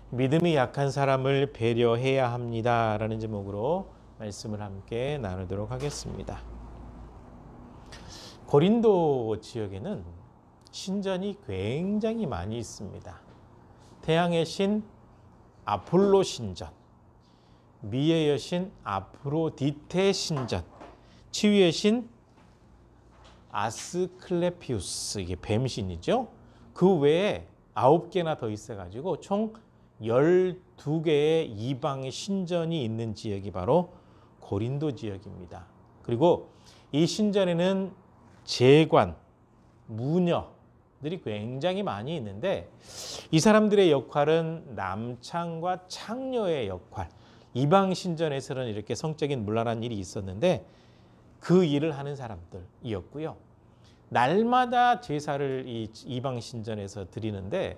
믿음이 약한 사람을 배려해야 합니다라는 제목으로 말씀을 함께 나누도록 하겠습니다. 고린도 지역에는 신전이 굉장히 많이 있습니다. 태양의 신 아폴로 신전, 미의 여신 아프로디테 신전, 치유의 신 아스클레피우스, 이게 뱀신이죠. 그 외에 9개나 더 있어가지고 총 12개의 이방의 신전이 있는 지역이 바로 고린도 지역입니다. 그리고 이 신전에는 제관, 무녀들이 굉장히 많이 있는데 이 사람들의 역할은 남창과 창녀의 역할, 이방 신전에서는 이렇게 성적인 문란한 일이 있었는데 그 일을 하는 사람들이었고요. 날마다 제사를 이 이방 신전에서 드리는데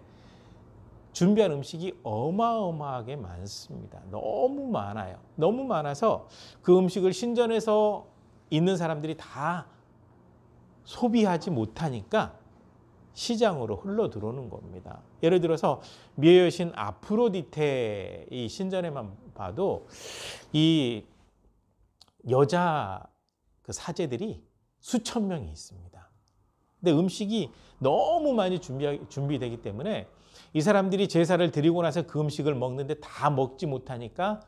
준비한 음식이 어마어마하게 많습니다. 너무 많아요. 너무 많아서 그 음식을 신전에서 있는 사람들이 다 소비하지 못하니까 시장으로 흘러 들어오는 겁니다. 예를 들어서 미의 여신 아프로디테 이 신전에만 봐도 이 여자 그 사제들이 수천 명이 있습니다. 근데 음식이 너무 많이 준비되기 때문에 이 사람들이 제사를 드리고 나서 그 음식을 먹는데 다 먹지 못하니까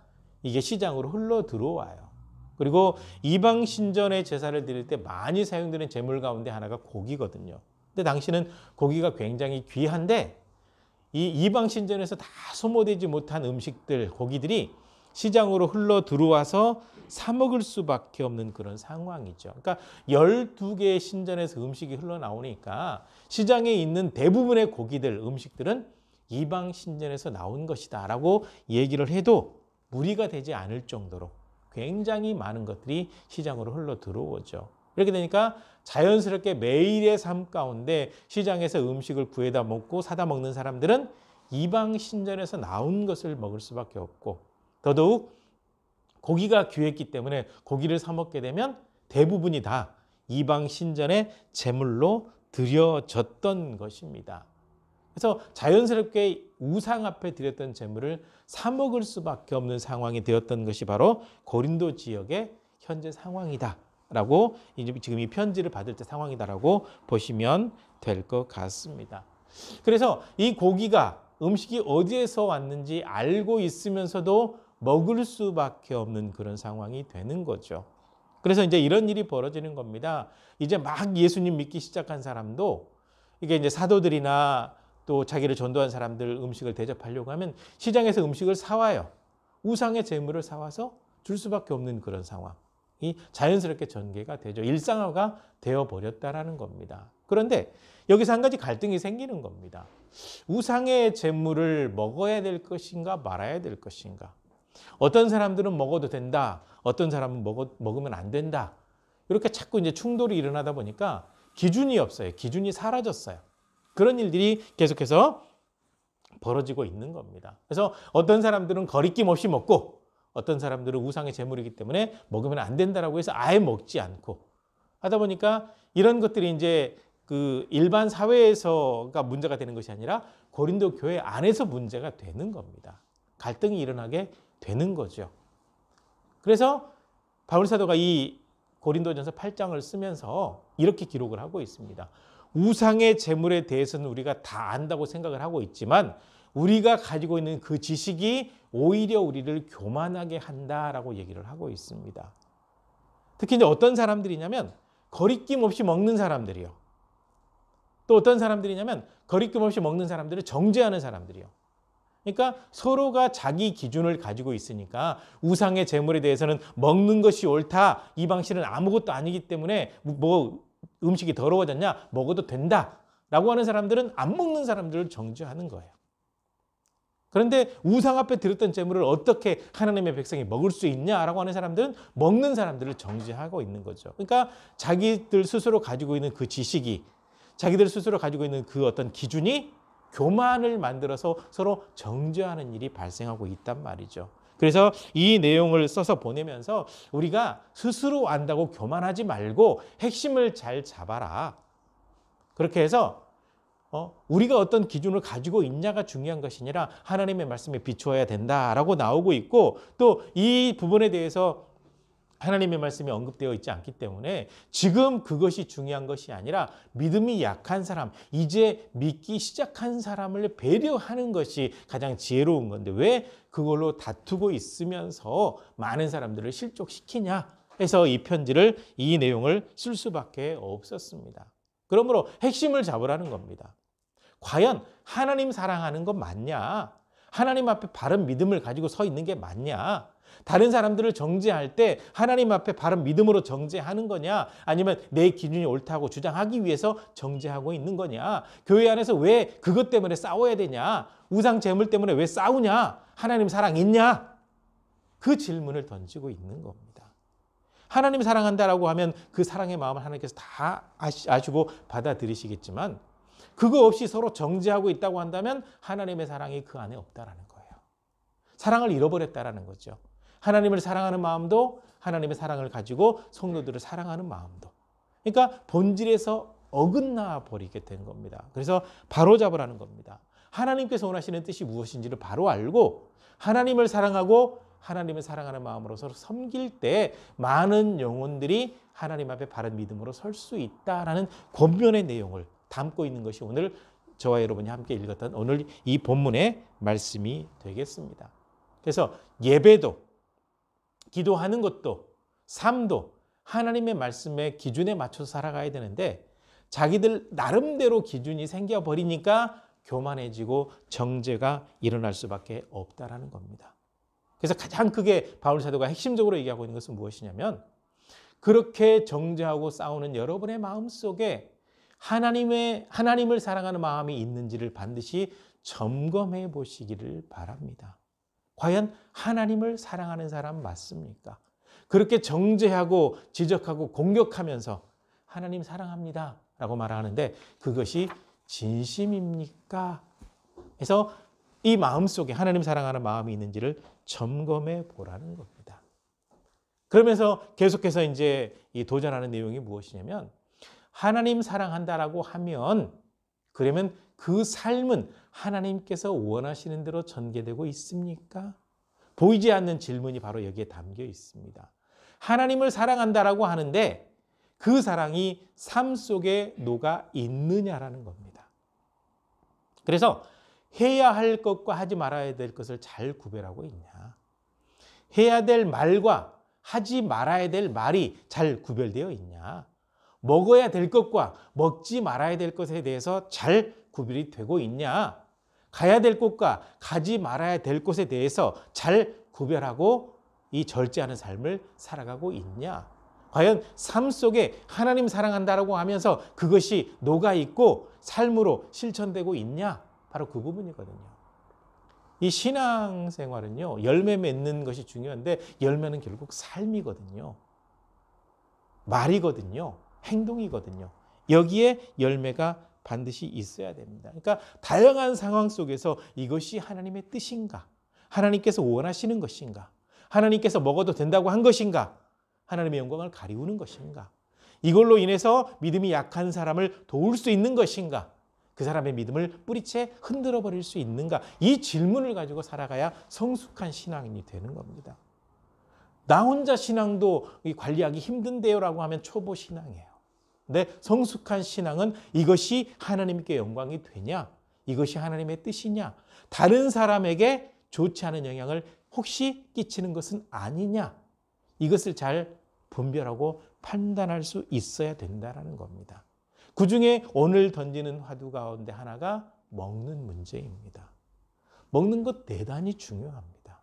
이게 시장으로 흘러 들어와요. 그리고 이방 신전의 제사를 드릴 때 많이 사용되는 제물 가운데 하나가 고기거든요. 근데 당시는 고기가 굉장히 귀한데 이 이방 신전에서 다 소모되지 못한 음식들, 고기들이 시장으로 흘러 들어와서 사 먹을 수밖에 없는 그런 상황이죠. 그러니까 12개의 신전에서 음식이 흘러나오니까 시장에 있는 대부분의 고기들, 음식들은 이방 신전에서 나온 것이다 라고 얘기를 해도 무리가 되지 않을 정도로 굉장히 많은 것들이 시장으로 흘러 들어오죠. 이렇게 되니까 자연스럽게 매일의 삶 가운데 시장에서 음식을 구해다 먹고 사다 먹는 사람들은 이방 신전에서 나온 것을 먹을 수밖에 없고, 더더욱 고기가 귀했기 때문에 고기를 사 먹게 되면 대부분이 다 이방 신전의 제물로 드려졌던 것입니다. 그래서 자연스럽게 우상 앞에 드렸던 제물을 사 먹을 수밖에 없는 상황이 되었던 것이 바로 고린도 지역의 현재 상황이다라고, 지금 이 편지를 받을 때 상황이다라고 보시면 될 것 같습니다. 그래서 이 고기가, 음식이 어디에서 왔는지 알고 있으면서도 먹을 수밖에 없는 그런 상황이 되는 거죠. 그래서 이제 이런 일이 벌어지는 겁니다. 이제 막 예수님 믿기 시작한 사람도 이게 이제 사도들이나 또 자기를 전도한 사람들 음식을 대접하려고 하면 시장에서 음식을 사와요. 우상의 제물을 사와서 줄 수밖에 없는 그런 상황이 자연스럽게 전개가 되죠. 일상화가 되어버렸다라는 겁니다. 그런데 여기서 한 가지 갈등이 생기는 겁니다. 우상의 제물을 먹어야 될 것인가 말아야 될 것인가. 어떤 사람들은 먹어도 된다. 어떤 사람은 먹으면 안 된다. 이렇게 자꾸 이제 충돌이 일어나다 보니까 기준이 없어요. 기준이 사라졌어요. 그런 일들이 계속해서 벌어지고 있는 겁니다. 그래서 어떤 사람들은 거리낌 없이 먹고 어떤 사람들은 우상의 제물이기 때문에 먹으면 안 된다라고 해서 아예 먹지 않고 하다 보니까 이런 것들이 이제 그 일반 사회에서가 문제가 되는 것이 아니라 고린도 교회 안에서 문제가 되는 겁니다. 갈등이 일어나게 되는 거죠. 그래서 바울 사도가 이 고린도전서 8장을 쓰면서 이렇게 기록을 하고 있습니다. 우상의 제물에 대해서는 우리가 다 안다고 생각을 하고 있지만 우리가 가지고 있는 그 지식이 오히려 우리를 교만하게 한다라고 얘기를 하고 있습니다. 특히 이제 어떤 사람들이냐면 거리낌 없이 먹는 사람들이요. 또 어떤 사람들이냐면 거리낌 없이 먹는 사람들을 정죄하는 사람들이요. 그러니까 서로가 자기 기준을 가지고 있으니까 우상의 제물에 대해서는 먹는 것이 옳다. 이 방식은 아무것도 아니기 때문에 뭐 음식이 더러워졌냐? 먹어도 된다. 라고 하는 사람들은 안 먹는 사람들을 정죄하는 거예요. 그런데 우상 앞에 드렸던 제물을 어떻게 하나님의 백성이 먹을 수 있냐라고 하는 사람들은 먹는 사람들을 정죄하고 있는 거죠. 그러니까 자기들 스스로 가지고 있는 그 지식이, 자기들 스스로 가지고 있는 그 어떤 기준이 교만을 만들어서 서로 정죄하는 일이 발생하고 있단 말이죠. 그래서 이 내용을 써서 보내면서 우리가 스스로 안다고 교만하지 말고 핵심을 잘 잡아라. 그렇게 해서 우리가 어떤 기준을 가지고 있냐가 중요한 것이 아니라 하나님의 말씀에 비추어야 된다라고 나오고 있고, 또 이 부분에 대해서 하나님의 말씀이 언급되어 있지 않기 때문에 지금 그것이 중요한 것이 아니라 믿음이 약한 사람, 이제 믿기 시작한 사람을 배려하는 것이 가장 지혜로운 건데 왜 그걸로 다투고 있으면서 많은 사람들을 실족시키냐 해서 이 편지를, 이 내용을 쓸 수밖에 없었습니다. 그러므로 핵심을 잡으라는 겁니다. 과연 하나님 사랑하는 건 맞냐? 하나님 앞에 바른 믿음을 가지고 서 있는 게 맞냐? 다른 사람들을 정죄할 때 하나님 앞에 바른 믿음으로 정죄하는 거냐? 아니면 내 기준이 옳다고 주장하기 위해서 정죄하고 있는 거냐? 교회 안에서 왜 그것 때문에 싸워야 되냐? 우상 제물 때문에 왜 싸우냐? 하나님 사랑 있냐? 그 질문을 던지고 있는 겁니다. 하나님 사랑한다라고 하면 그 사랑의 마음을 하나님께서 다 아시고 받아들이시겠지만 그거 없이 서로 정죄하고 있다고 한다면 하나님의 사랑이 그 안에 없다라는 거예요. 사랑을 잃어버렸다라는 거죠. 하나님을 사랑하는 마음도 하나님의 사랑을 가지고 성도들을 사랑하는 마음도. 그러니까 본질에서 어긋나 버리게 된 겁니다. 그래서 바로잡으라는 겁니다. 하나님께서 원하시는 뜻이 무엇인지를 바로 알고 하나님을 사랑하고 하나님을 사랑하는 마음으로 서로 섬길 때 많은 영혼들이 하나님 앞에 바른 믿음으로 설 수 있다라는 권면의 내용을 담고 있는 것이 오늘 저와 여러분이 함께 읽었던 오늘 이 본문의 말씀이 되겠습니다. 그래서 예배도 기도하는 것도 삶도 하나님의 말씀의 기준에 맞춰서 살아가야 되는데 자기들 나름대로 기준이 생겨버리니까 교만해지고 정죄가 일어날 수밖에 없다라는 겁니다. 그래서 가장 크게 바울 사도가 핵심적으로 얘기하고 있는 것은 무엇이냐면 그렇게 정죄하고 싸우는 여러분의 마음 속에 하나님을 사랑하는 마음이 있는지를 반드시 점검해 보시기를 바랍니다. 과연 하나님을 사랑하는 사람 맞습니까? 그렇게 정죄하고 지적하고 공격하면서 하나님 사랑합니다 라고 말하는데 그것이 진심입니까? 그래서 이 마음속에 하나님 사랑하는 마음이 있는지를 점검해 보라는 겁니다. 그러면서 계속해서 이제 이 도전하는 내용이 무엇이냐면 하나님 사랑한다라고 하면 그러면 그 삶은 하나님께서 원하시는 대로 전개되고 있습니까? 보이지 않는 질문이 바로 여기에 담겨 있습니다. 하나님을 사랑한다라고 하는데 그 사랑이 삶 속에 녹아 있느냐라는 겁니다. 그래서 해야 할 것과 하지 말아야 될 것을 잘 구별하고 있냐? 해야 될 말과 하지 말아야 될 말이 잘 구별되어 있냐? 먹어야 될 것과 먹지 말아야 될 것에 대해서 잘 구별이 되고 있냐? 가야 될 곳과 가지 말아야 될 곳에 대해서 잘 구별하고 이 절제하는 삶을 살아가고 있냐? 과연 삶 속에 하나님 사랑한다라고 하면서 그것이 녹아있고 삶으로 실천되고 있냐? 바로 그 부분이거든요. 이 신앙생활은요, 열매 맺는 것이 중요한데 열매는 결국 삶이거든요. 말이거든요. 행동이거든요. 여기에 열매가 반드시 있어야 됩니다. 그러니까 다양한 상황 속에서 이것이 하나님의 뜻인가? 하나님께서 원하시는 것인가? 하나님께서 먹어도 된다고 한 것인가? 하나님의 영광을 가리우는 것인가? 이걸로 인해서 믿음이 약한 사람을 도울 수 있는 것인가? 그 사람의 믿음을 뿌리채 흔들어 버릴 수 있는가? 이 질문을 가지고 살아가야 성숙한 신앙인이 되는 겁니다. 나 혼자 신앙도 관리하기 힘든데요라고 하면 초보 신앙이에요. 근데 성숙한 신앙은 이것이 하나님께 영광이 되냐? 이것이 하나님의 뜻이냐? 다른 사람에게 좋지 않은 영향을 혹시 끼치는 것은 아니냐? 이것을 잘 분별하고 판단할 수 있어야 된다는 겁니다. 그중에 오늘 던지는 화두 가운데 하나가 먹는 문제입니다. 먹는 것 대단히 중요합니다.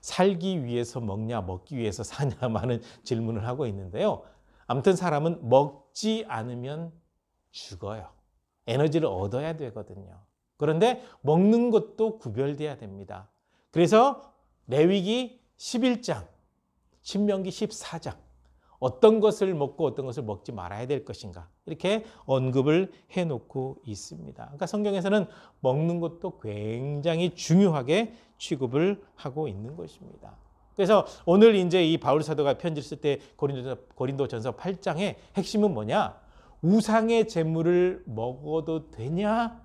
살기 위해서 먹냐, 먹기 위해서 사냐 많은 질문을 하고 있는데요. 아무튼 사람은 먹지 않으면 죽어요. 에너지를 얻어야 되거든요. 그런데 먹는 것도 구별돼야 됩니다. 그래서 레위기 11장, 신명기 14장 어떤 것을 먹고 어떤 것을 먹지 말아야 될 것인가 이렇게 언급을 해놓고 있습니다. 그러니까 성경에서는 먹는 것도 굉장히 중요하게 취급을 하고 있는 것입니다. 그래서 오늘 이제 이 바울 사도가 편지를 쓸 때 고린도전서 8장의 핵심은 뭐냐? 우상의 제물을 먹어도 되냐?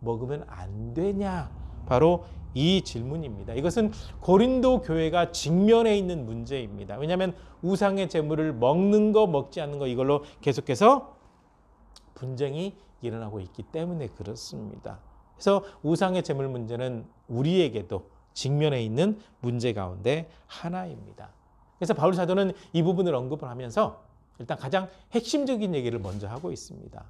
먹으면 안 되냐? 바로 이 질문입니다. 이것은 고린도 교회가 직면해 있는 문제입니다. 왜냐하면 우상의 제물을 먹는 거 먹지 않는 거 이걸로 계속해서 분쟁이 일어나고 있기 때문에 그렇습니다. 그래서 우상의 제물 문제는 우리에게도 직면해 있는 문제 가운데 하나입니다. 그래서 바울 사도는 이 부분을 언급을 하면서 일단 가장 핵심적인 얘기를 먼저 하고 있습니다.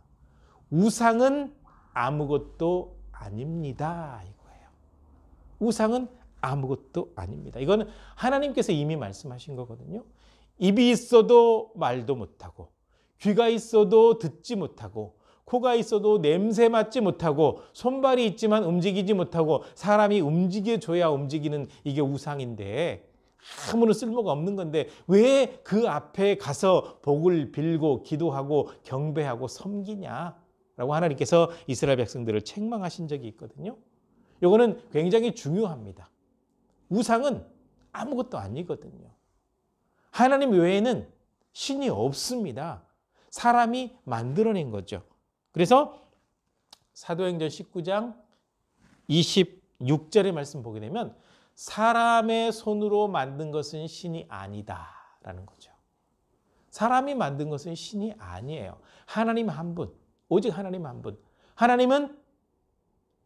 우상은 아무것도 아닙니다. 이거예요. 우상은 아무것도 아닙니다. 이거는 하나님께서 이미 말씀하신 거거든요. 입이 있어도 말도 못하고, 귀가 있어도 듣지 못하고, 코가 있어도 냄새 맡지 못하고, 손발이 있지만 움직이지 못하고, 사람이 움직여줘야 움직이는 이게 우상인데 아무런 쓸모가 없는 건데 왜 그 앞에 가서 복을 빌고 기도하고 경배하고 섬기냐라고 하나님께서 이스라엘 백성들을 책망하신 적이 있거든요. 이거는 굉장히 중요합니다. 우상은 아무것도 아니거든요. 하나님 외에는 신이 없습니다. 사람이 만들어낸 거죠. 그래서 사도행전 19장 26절의 말씀 보게 되면 사람의 손으로 만든 것은 신이 아니다라는 거죠. 사람이 만든 것은 신이 아니에요. 하나님 한 분, 오직 하나님 한 분. 하나님은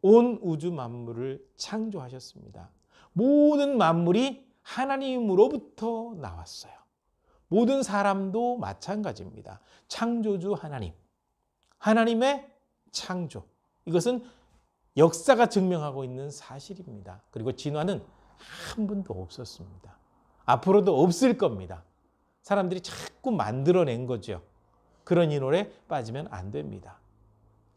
온 우주 만물을 창조하셨습니다. 모든 만물이 하나님으로부터 나왔어요. 모든 사람도 마찬가지입니다. 창조주 하나님, 하나님의 창조. 이것은 역사가 증명하고 있는 사실입니다. 그리고 진화는 한 분도 없었습니다. 앞으로도 없을 겁니다. 사람들이 자꾸 만들어낸 거죠. 그런 인월에 빠지면 안 됩니다.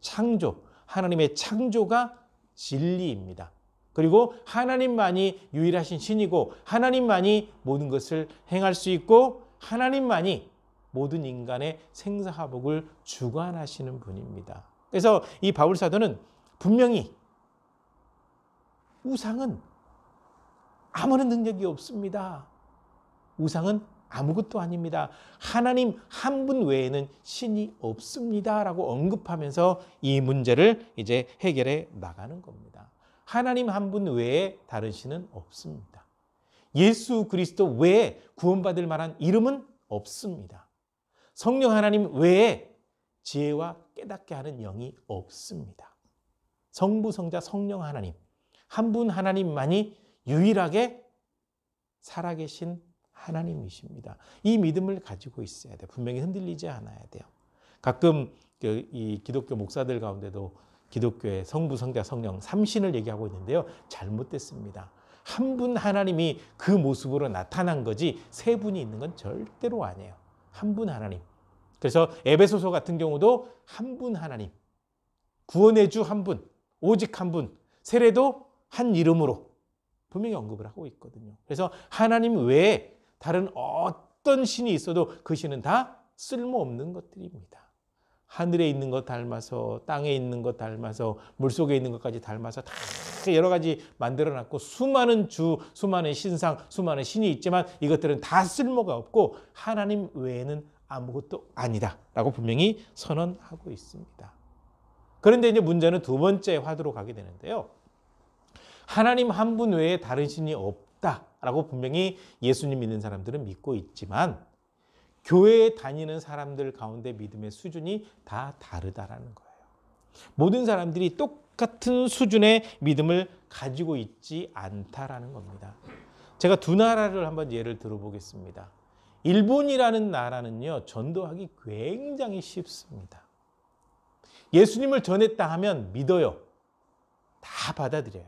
창조, 하나님의 창조가 진리입니다. 그리고 하나님만이 유일하신 신이고 하나님만이 모든 것을 행할 수 있고 하나님만이 모든 인간의 생사화복을 주관하시는 분입니다. 그래서 이 바울 사도는 분명히 우상은 아무런 능력이 없습니다. 우상은 아무것도 아닙니다. 하나님 한 분 외에는 신이 없습니다. 라고 언급하면서 이 문제를 이제 해결해 나가는 겁니다. 하나님 한 분 외에 다른 신은 없습니다. 예수 그리스도 외에 구원받을 만한 이름은 없습니다. 성령 하나님 외에 지혜와 깨닫게 하는 영이 없습니다. 성부, 성자, 성령 하나님 한 분 하나님만이 유일하게 살아계신 하나님이십니다. 이 믿음을 가지고 있어야 돼요. 분명히 흔들리지 않아야 돼요. 가끔 이 기독교 목사들 가운데도 기독교의 성부, 성자, 성령 삼신을 얘기하고 있는데요. 잘못됐습니다. 한 분 하나님이 그 모습으로 나타난 거지 세 분이 있는 건 절대로 아니에요. 한 분 하나님. 그래서 에베소서 같은 경우도 한 분 하나님, 구원의 주 한 분, 오직 한 분, 세례도 한 이름으로 분명히 언급을 하고 있거든요. 그래서 하나님 외에 다른 어떤 신이 있어도 그 신은 다 쓸모없는 것들입니다. 하늘에 있는 것 닮아서 땅에 있는 것 닮아서 물속에 있는 것까지 닮아서 다 여러 가지 만들어놨고 수많은 주, 수많은 신상, 수많은 신이 있지만 이것들은 다 쓸모가 없고 하나님 외에는 아무것도 아니다라고 분명히 선언하고 있습니다. 그런데 이제 문제는 두 번째 화두로 가게 되는데요. 하나님 한 분 외에 다른 신이 없다라고 분명히 예수님 믿는 사람들은 믿고 있지만 교회에 다니는 사람들 가운데 믿음의 수준이 다 다르다라는 거예요. 모든 사람들이 똑같은 수준의 믿음을 가지고 있지 않다라는 겁니다. 제가 두 나라를 한번 예를 들어보겠습니다. 일본이라는 나라는요, 전도하기 굉장히 쉽습니다. 예수님을 전했다 하면 믿어요. 다 받아들여요.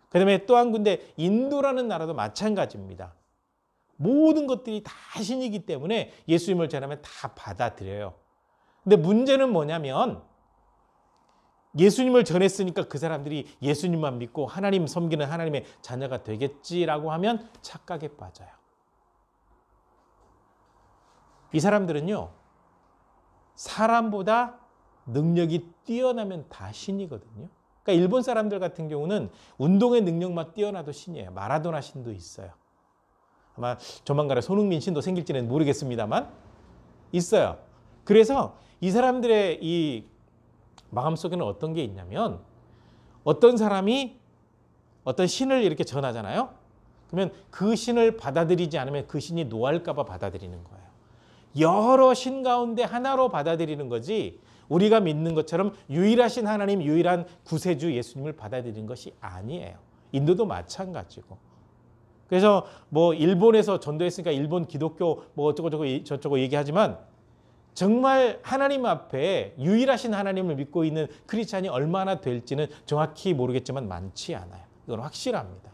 그 다음에 또 한 군데 인도라는 나라도 마찬가지입니다. 모든 것들이 다 신이기 때문에 예수님을 전하면 다 받아들여요. 근데 문제는 뭐냐면 예수님을 전했으니까 그 사람들이 예수님만 믿고 하나님 섬기는 하나님의 자녀가 되겠지라고 하면 착각에 빠져요. 이 사람들은요, 사람보다 능력이 뛰어나면 다 신이거든요. 그러니까 일본 사람들 같은 경우는 운동의 능력만 뛰어나도 신이에요. 마라도나 신도 있어요. 아마 조만간에 손흥민 신도 생길지는 모르겠습니다만 있어요. 그래서 이 사람들의 이 마음속에는 어떤 게 있냐면 어떤 사람이 어떤 신을 이렇게 전하잖아요. 그러면 그 신을 받아들이지 않으면 그 신이 노할까 봐 받아들이는 거예요. 여러 신 가운데 하나로 받아들이는 거지 우리가 믿는 것처럼 유일하신 하나님, 유일한 구세주 예수님을 받아들이는 것이 아니에요. 인도도 마찬가지고. 그래서 뭐 일본에서 전도했으니까 일본 기독교 뭐 어쩌고 저쩌고 얘기하지만 정말 하나님 앞에 유일하신 하나님을 믿고 있는 크리스찬이 얼마나 될지는 정확히 모르겠지만 많지 않아요. 이건 확실합니다.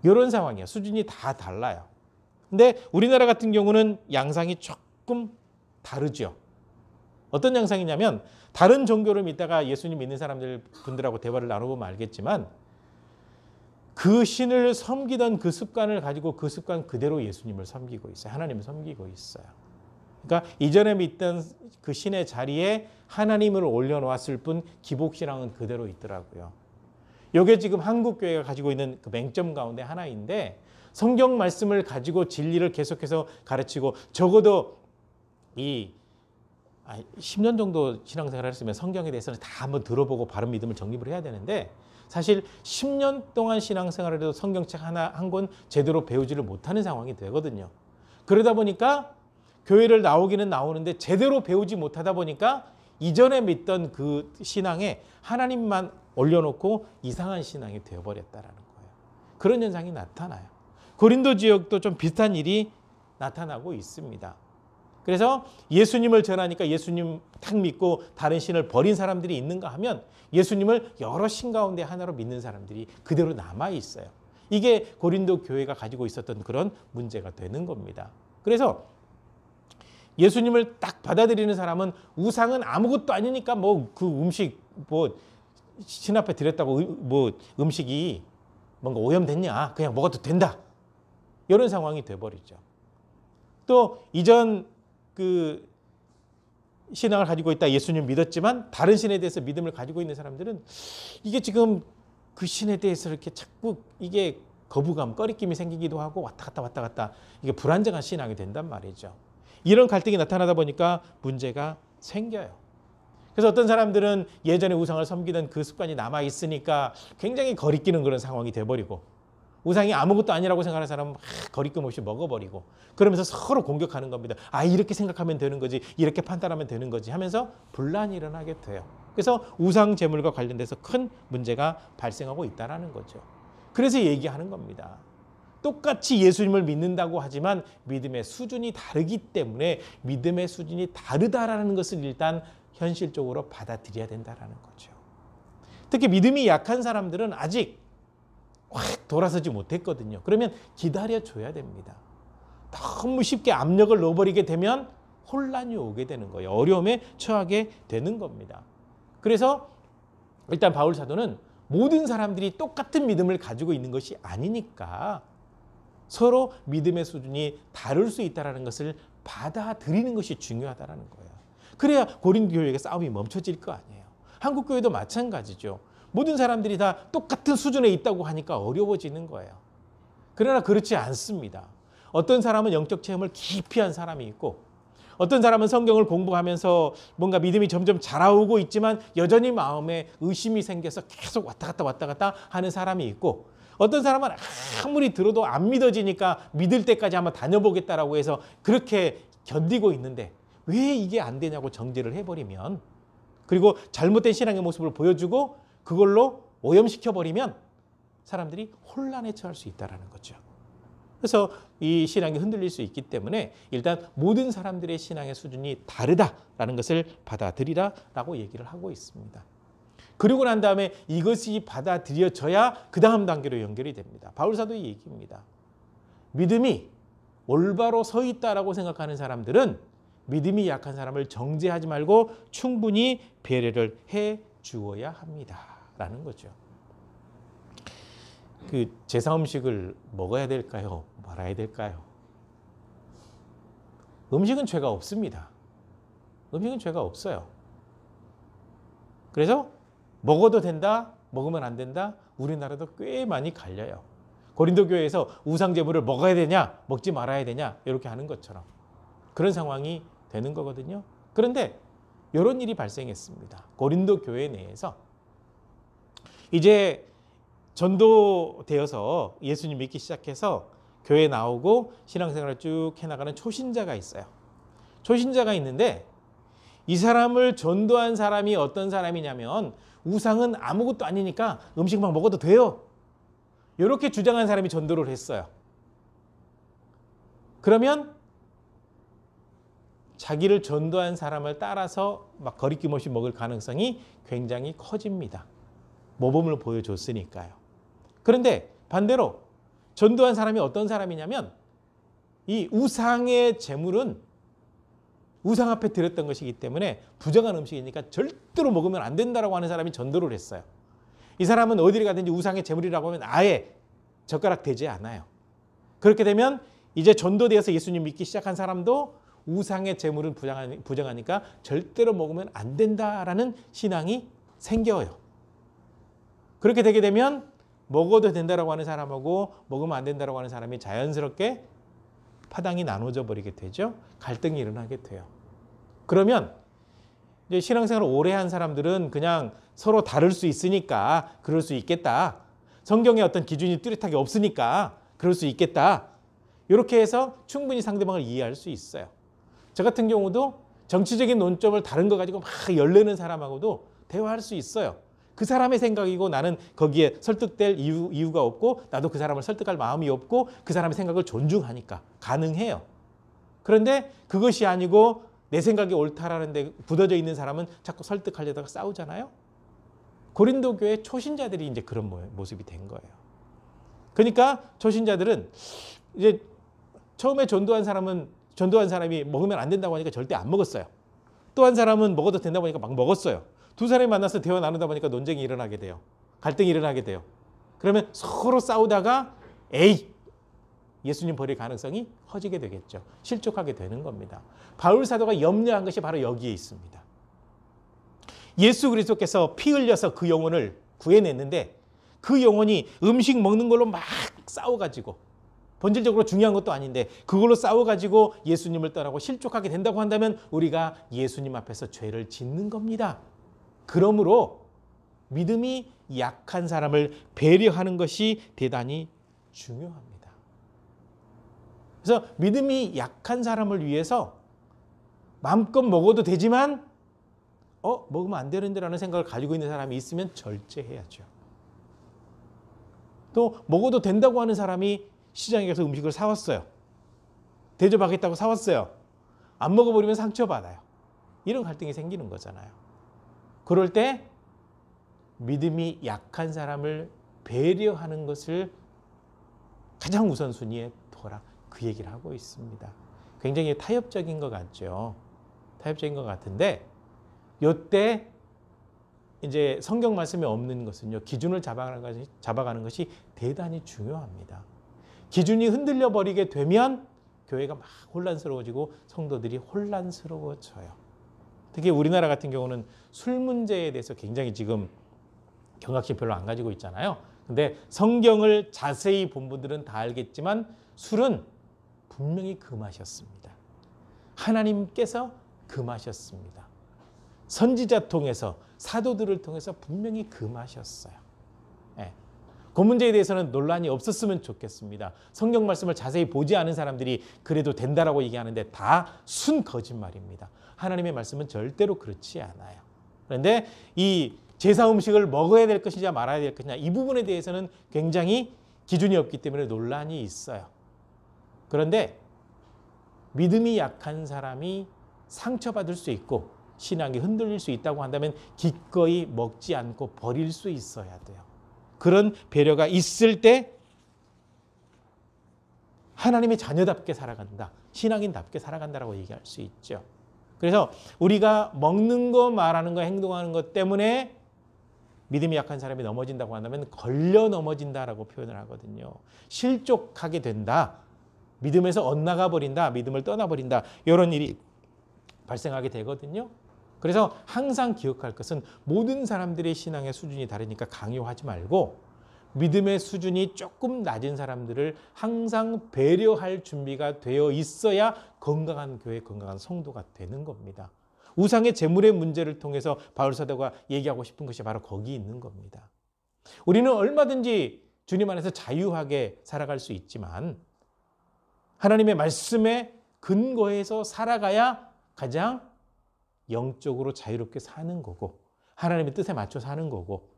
이런 상황이에요. 수준이 다 달라요. 근데 우리나라 같은 경우는 양상이 조금 다르죠. 어떤 양상이냐면 다른 종교를 믿다가 예수님 믿는 분들하고 대화를 나눠보면 알겠지만 그 신을 섬기던 그 습관을 가지고 그 습관 그대로 예수님을 섬기고 있어요. 하나님을 섬기고 있어요. 그러니까 이전에 믿던 그 신의 자리에 하나님을 올려놓았을 뿐 기복신앙은 그대로 있더라고요. 이게 지금 한국교회가 가지고 있는 그 맹점 가운데 하나인데 성경 말씀을 가지고 진리를 계속해서 가르치고 적어도 10년 정도 신앙생활을 했으면 성경에 대해서는 다 한번 들어보고 바른 믿음을 정립을 해야 되는데 사실 10년 동안 신앙생활을 해도 성경책 하나 한 권 제대로 배우지를 못하는 상황이 되거든요. 그러다 보니까 교회를 나오기는 나오는데 제대로 배우지 못하다 보니까 이전에 믿던 그 신앙에 하나님만 올려놓고 이상한 신앙이 되어버렸다라는 거예요. 그런 현상이 나타나요. 고린도 지역도 좀 비슷한 일이 나타나고 있습니다. 그래서 예수님을 전하니까 예수님 딱 믿고 다른 신을 버린 사람들이 있는가 하면 예수님을 여러 신 가운데 하나로 믿는 사람들이 그대로 남아 있어요. 이게 고린도 교회가 가지고 있었던 그런 문제가 되는 겁니다. 그래서 예수님을 딱 받아들이는 사람은 우상은 아무것도 아니니까 뭐 그 음식 뭐 신 앞에 드렸다고 뭐 음식이 뭔가 오염됐냐 그냥 먹어도 된다. 이런 상황이 돼버리죠. 또 이전 그 신앙을 가지고 있다 예수님 믿었지만 다른 신에 대해서 믿음을 가지고 있는 사람들은 이게 지금 그 신에 대해서 이렇게 자꾸 이게 거부감, 꺼리낌이 생기기도 하고 왔다 갔다 이게 불안정한 신앙이 된단 말이죠. 이런 갈등이 나타나다 보니까 문제가 생겨요. 그래서 어떤 사람들은 예전에 우상을 섬기던 그 습관이 남아있으니까 굉장히 거리끼는 그런 상황이 돼버리고 우상이 아무것도 아니라고 생각하는 사람은 거리낌 없이 먹어버리고 그러면서 서로 공격하는 겁니다. 이렇게 생각하면 되는 거지 이렇게 판단하면 되는 거지 하면서 분란이 일어나게 돼요. 그래서 우상 제물과 관련돼서 큰 문제가 발생하고 있다는 거죠. 그래서 얘기하는 겁니다. 똑같이 예수님을 믿는다고 하지만 믿음의 수준이 다르기 때문에 믿음의 수준이 다르다라는 것을 일단 현실적으로 받아들여야 된다는 거죠. 특히 믿음이 약한 사람들은 아직 확 돌아서지 못했거든요. 그러면 기다려줘야 됩니다. 너무 쉽게 압력을 넣어버리게 되면 혼란이 오게 되는 거예요. 어려움에 처하게 되는 겁니다. 그래서 일단 바울 사도는 모든 사람들이 똑같은 믿음을 가지고 있는 것이 아니니까 서로 믿음의 수준이 다를 수 있다는 것을 받아들이는 것이 중요하다는 거예요. 그래야 고린도 교회의 싸움이 멈춰질 거 아니에요. 한국 교회도 마찬가지죠. 모든 사람들이 다 똑같은 수준에 있다고 하니까 어려워지는 거예요. 그러나 그렇지 않습니다. 어떤 사람은 영적 체험을 깊이 한 사람이 있고 어떤 사람은 성경을 공부하면서 뭔가 믿음이 점점 자라오고 있지만 여전히 마음에 의심이 생겨서 계속 왔다 갔다 하는 사람이 있고 어떤 사람은 아무리 들어도 안 믿어지니까 믿을 때까지 한번 다녀보겠다라고 해서 그렇게 견디고 있는데 왜 이게 안 되냐고 정죄를 해버리면 그리고 잘못된 신앙의 모습을 보여주고 그걸로 오염시켜버리면 사람들이 혼란에 처할 수 있다는 거죠. 그래서 이 신앙이 흔들릴 수 있기 때문에 일단 모든 사람들의 신앙의 수준이 다르다라는 것을 받아들이라라고 얘기를 하고 있습니다. 그리고 난 다음에 이것이 받아들여져야 그 다음 단계로 연결이 됩니다. 바울 사도의 얘기입니다. 믿음이 올바로 서 있다라고 생각하는 사람들은 믿음이 약한 사람을 정죄하지 말고 충분히 배려를 해 주어야 합니다라는 거죠. 그 제사 음식을 먹어야 될까요? 말아야 될까요? 음식은 죄가 없습니다. 음식은 죄가 없어요. 그래서 먹어도 된다, 먹으면 안 된다. 우리나라도 꽤 많이 갈려요. 고린도 교회에서 우상 제물을 먹어야 되냐, 먹지 말아야 되냐 이렇게 하는 것처럼. 그런 상황이 되는 거거든요. 그런데 이런 일이 발생했습니다. 고린도 교회 내에서 이제 전도되어서 예수님 믿기 시작해서 교회 나오고 신앙생활을 쭉 해나가는 초신자가 있어요. 초신자가 있는데 이 사람을 전도한 사람이 어떤 사람이냐면 우상은 아무것도 아니니까 음식만 먹어도 돼요. 이렇게 주장한 사람이 전도를 했어요. 그러면 자기를 전도한 사람을 따라서 막 거리낌 없이 먹을 가능성이 굉장히 커집니다. 모범을 보여줬으니까요. 그런데 반대로 전도한 사람이 어떤 사람이냐면 이 우상의 제물은 우상 앞에 드렸던 것이기 때문에 부정한 음식이니까 절대로 먹으면 안 된다라고 하는 사람이 전도를 했어요. 이 사람은 어디를 가든지 우상의 제물이라고 하면 아예 젓가락 대지 않아요. 그렇게 되면 이제 전도되어서 예수님 믿기 시작한 사람도 우상의 제물은 부정하니까 절대로 먹으면 안 된다라는 신앙이 생겨요. 그렇게 되게 되면 먹어도 된다라고 하는 사람하고 먹으면 안 된다라고 하는 사람이 자연스럽게 파당이 나눠져 버리게 되죠. 갈등이 일어나게 돼요. 그러면 이제 신앙생활을 오래 한 사람들은 그냥 서로 다를 수 있으니까 그럴 수 있겠다. 성경에 어떤 기준이 뚜렷하게 없으니까 그럴 수 있겠다. 이렇게 해서 충분히 상대방을 이해할 수 있어요. 저 같은 경우도 정치적인 논점을 다른 거 가지고 막 열내는 사람하고도 대화할 수 있어요. 그 사람의 생각이고 나는 거기에 설득될 이유가 없고 나도 그 사람을 설득할 마음이 없고 그 사람의 생각을 존중하니까 가능해요. 그런데 그것이 아니고 내 생각이 옳다라는 데 굳어져 있는 사람은 자꾸 설득하려다가 싸우잖아요. 고린도 교회 초신자들이 이제 그런 모습이 된 거예요. 그러니까 초신자들은 이제 처음에 전도한 사람이 먹으면 안 된다고 하니까 절대 안 먹었어요. 또 한 사람은 먹어도 된다고 하니까 막 먹었어요. 두 사람이 만나서 대화 나누다 보니까 논쟁이 일어나게 돼요. 갈등이 일어나게 돼요. 그러면 서로 싸우다가 예수님 버릴 가능성이 커지게 되겠죠. 실족하게 되는 겁니다. 바울 사도가 염려한 것이 바로 여기에 있습니다. 예수 그리스도께서 피 흘려서 그 영혼을 구해냈는데 그 영혼이 음식 먹는 걸로 막 싸워가지고 본질적으로 중요한 것도 아닌데 그걸로 싸워가지고 예수님을 떠나고 실족하게 된다고 한다면 우리가 예수님 앞에서 죄를 짓는 겁니다. 그러므로 믿음이 약한 사람을 배려하는 것이 대단히 중요합니다. 그래서 믿음이 약한 사람을 위해서 마음껏 먹어도 되지만 먹으면 안 되는데라는 생각을 가지고 있는 사람이 있으면 절제해야죠. 또 먹어도 된다고 하는 사람이 시장에 가서 음식을 사왔어요. 대접하겠다고 사왔어요. 안 먹어버리면 상처받아요. 이런 갈등이 생기는 거잖아요. 그럴 때 믿음이 약한 사람을 배려하는 것을 가장 우선순위에 둬라. 그 얘기를 하고 있습니다. 굉장히 타협적인 것 같죠. 타협적인 것 같은데 이때 이제 성경 말씀이 없는 것은요. 기준을 잡아가는 것이 대단히 중요합니다. 기준이 흔들려 버리게 되면 교회가 막 혼란스러워지고 성도들이 혼란스러워져요. 특히 우리나라 같은 경우는 술 문제에 대해서 굉장히 지금 경각심 별로 안 가지고 있잖아요. 근데 성경을 자세히 본 분들은 다 알겠지만 술은 분명히 금하셨습니다. 하나님께서 금하셨습니다. 선지자 통해서 사도들을 통해서 분명히 금하셨어요. 그 문제에 대해서는 논란이 없었으면 좋겠습니다. 성경 말씀을 자세히 보지 않은 사람들이 그래도 된다라고 얘기하는데 다 순 거짓말입니다. 하나님의 말씀은 절대로 그렇지 않아요. 그런데 이 제사 음식을 먹어야 될 것이냐 말아야 될 것이냐 이 부분에 대해서는 굉장히 기준이 없기 때문에 논란이 있어요. 그런데 믿음이 약한 사람이 상처받을 수 있고 신앙이 흔들릴 수 있다고 한다면 기꺼이 먹지 않고 버릴 수 있어야 돼요. 그런 배려가 있을 때 하나님의 자녀답게 살아간다. 신앙인답게 살아간다라고 얘기할 수 있죠. 그래서 우리가 먹는 거, 말하는 거, 행동하는 것 때문에 믿음이 약한 사람이 넘어진다고 한다면 걸려 넘어진다라고 표현을 하거든요. 실족하게 된다. 믿음에서 엇나가 버린다. 믿음을 떠나버린다. 이런 일이 발생하게 되거든요. 그래서 항상 기억할 것은 모든 사람들의 신앙의 수준이 다르니까 강요하지 말고 믿음의 수준이 조금 낮은 사람들을 항상 배려할 준비가 되어 있어야 건강한 교회, 건강한 성도가 되는 겁니다. 우상의 재물의 문제를 통해서 바울 사도가 얘기하고 싶은 것이 바로 거기 있는 겁니다. 우리는 얼마든지 주님 안에서 자유하게 살아갈 수 있지만 하나님의 말씀에 근거해서 살아가야 가장 영적으로 자유롭게 사는 거고 하나님의 뜻에 맞춰 사는 거고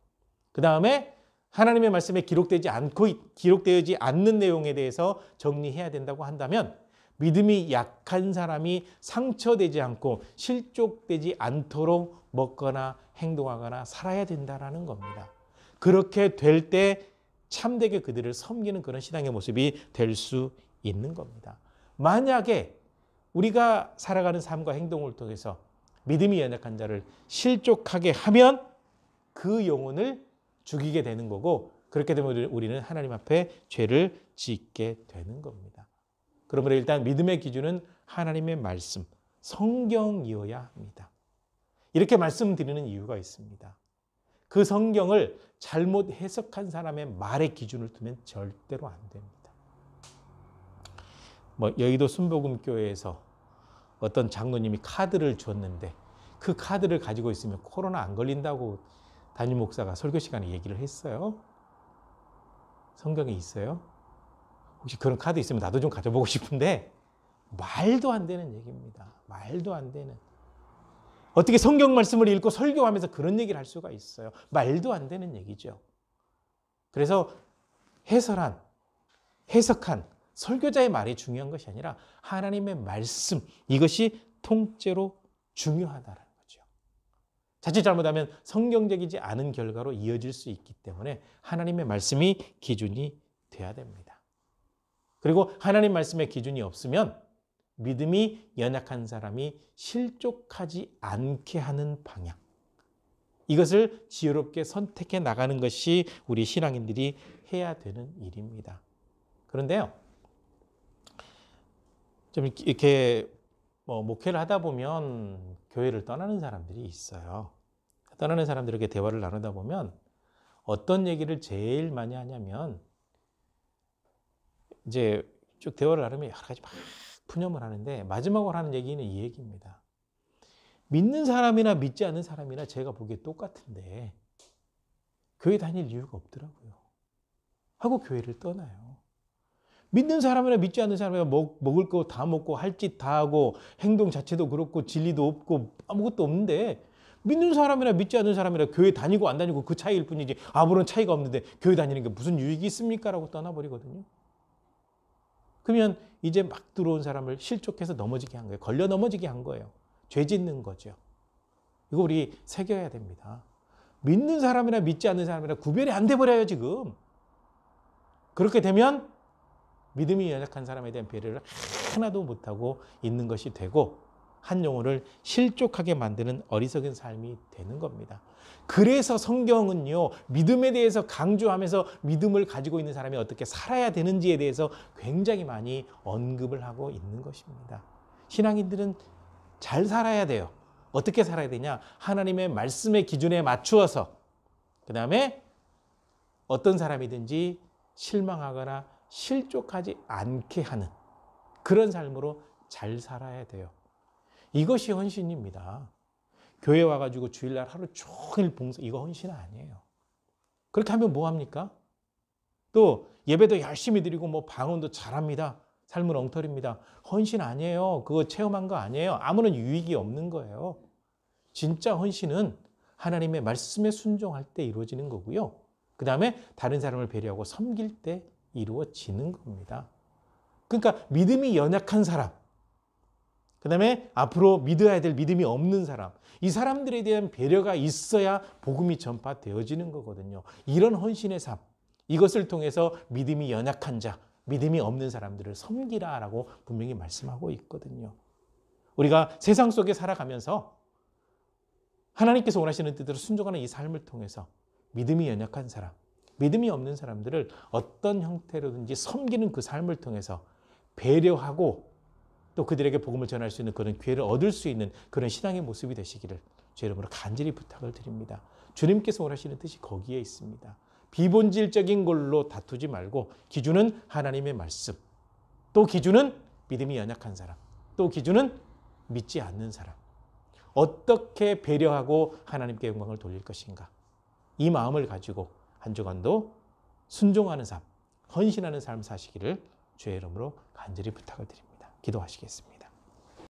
그 다음에 하나님의 말씀에 기록되지 않는 내용에 대해서 정리해야 된다고 한다면 믿음이 약한 사람이 상처되지 않고 실족되지 않도록 먹거나 행동하거나 살아야 된다는 겁니다. 그렇게 될 때 참되게 그들을 섬기는 그런 신앙의 모습이 될 수 있는 겁니다. 만약에 우리가 살아가는 삶과 행동을 통해서 믿음이 연약한 자를 실족하게 하면 그 영혼을 죽이게 되는 거고 그렇게 되면 우리는 하나님 앞에 죄를 짓게 되는 겁니다. 그러므로 일단 믿음의 기준은 하나님의 말씀, 성경이어야 합니다. 이렇게 말씀드리는 이유가 있습니다. 그 성경을 잘못 해석한 사람의 말의 기준을 두면 절대로 안 됩니다. 여의도 순복음교회에서 어떤 장로님이 카드를 줬는데 그 카드를 가지고 있으면 코로나 안 걸린다고 담임 목사가 설교 시간에 얘기를 했어요. 성경에 있어요? 혹시 그런 카드 있으면 나도 좀 가져보고 싶은데 말도 안 되는 얘기입니다. 말도 안 되는. 어떻게 성경 말씀을 읽고 설교하면서 그런 얘기를 할 수가 있어요. 말도 안 되는 얘기죠. 그래서 해석한 설교자의 말이 중요한 것이 아니라 하나님의 말씀, 이것이 통째로 중요하다는 거죠. 자칫 잘못하면 성경적이지 않은 결과로 이어질 수 있기 때문에 하나님의 말씀이 기준이 돼야 됩니다. 그리고 하나님 말씀의 기준이 없으면 믿음이 연약한 사람이 실족하지 않게 하는 방향, 이것을 지혜롭게 선택해 나가는 것이 우리 신앙인들이 해야 되는 일입니다. 그런데요, 좀 이렇게 목회를 하다 보면 교회를 떠나는 사람들이 있어요. 떠나는 사람들에게 대화를 나누다 보면 어떤 얘기를 제일 많이 하냐면 이제 쭉 대화를 나누면 여러 가지 막 푸념을 하는데 마지막으로 하는 얘기는 이 얘기입니다. 믿는 사람이나 믿지 않는 사람이나 제가 보기에 똑같은데 교회 다닐 이유가 없더라고요. 하고 교회를 떠나요. 믿는 사람이나 믿지 않는 사람이나 먹을 거 다 먹고 할 짓 다 하고 행동 자체도 그렇고 진리도 없고 아무것도 없는데 믿는 사람이나 믿지 않는 사람이나 교회 다니고 안 다니고 그 차이일 뿐이지 아무런 차이가 없는데 교회 다니는 게 무슨 유익이 있습니까? 라고 떠나버리거든요. 그러면 이제 막 들어온 사람을 실족해서 넘어지게 한 거예요. 걸려 넘어지게 한 거예요. 죄 짓는 거죠. 이거 우리 새겨야 됩니다. 믿는 사람이나 믿지 않는 사람이나 구별이 안 돼버려요, 지금. 그렇게 되면 믿음이 연약한 사람에 대한 배려를 하나도 못하고 있는 것이 되고 한 영혼을 실족하게 만드는 어리석은 삶이 되는 겁니다. 그래서 성경은요, 믿음에 대해서 강조하면서 믿음을 가지고 있는 사람이 어떻게 살아야 되는지에 대해서 굉장히 많이 언급을 하고 있는 것입니다. 신앙인들은 잘 살아야 돼요. 어떻게 살아야 되냐? 하나님의 말씀의 기준에 맞추어서, 그 다음에 어떤 사람이든지 실망하거나 실족하지 않게 하는 그런 삶으로 잘 살아야 돼요. 이것이 헌신입니다. 교회 와가지고 주일날 하루 종일 봉사, 이거 헌신 아니에요. 그렇게 하면 뭐합니까? 또 예배도 열심히 드리고 뭐 방언도 잘합니다. 삶은 엉터리입니다. 헌신 아니에요. 그거 체험한 거 아니에요. 아무런 유익이 없는 거예요. 진짜 헌신은 하나님의 말씀에 순종할 때 이루어지는 거고요. 그 다음에 다른 사람을 배려하고 섬길 때 이루어지는 겁니다. 그러니까 믿음이 연약한 사람, 그 다음에 앞으로 믿어야 될 믿음이 없는 사람, 이 사람들에 대한 배려가 있어야 복음이 전파되어지는 거거든요. 이런 헌신의 삶, 이것을 통해서 믿음이 연약한 자, 믿음이 없는 사람들을 섬기라라고 분명히 말씀하고 있거든요. 우리가 세상 속에 살아가면서 하나님께서 원하시는 뜻대로 순종하는 이 삶을 통해서 믿음이 연약한 사람, 믿음이 없는 사람들을 어떤 형태로든지 섬기는 그 삶을 통해서 배려하고 또 그들에게 복음을 전할 수 있는 그런 기회를 얻을 수 있는 그런 신앙의 모습이 되시기를 주 이름으로 간절히 부탁을 드립니다. 주님께서 원하시는 뜻이 거기에 있습니다. 비본질적인 걸로 다투지 말고 기준은 하나님의 말씀, 또 기준은 믿음이 연약한 사람, 또 기준은 믿지 않는 사람. 어떻게 배려하고 하나님께 영광을 돌릴 것인가. 이 마음을 가지고 한 주간도 순종하는 삶, 헌신하는 삶 사시기를 주의 이름으로 간절히 부탁을 드립니다. 기도하시겠습니다.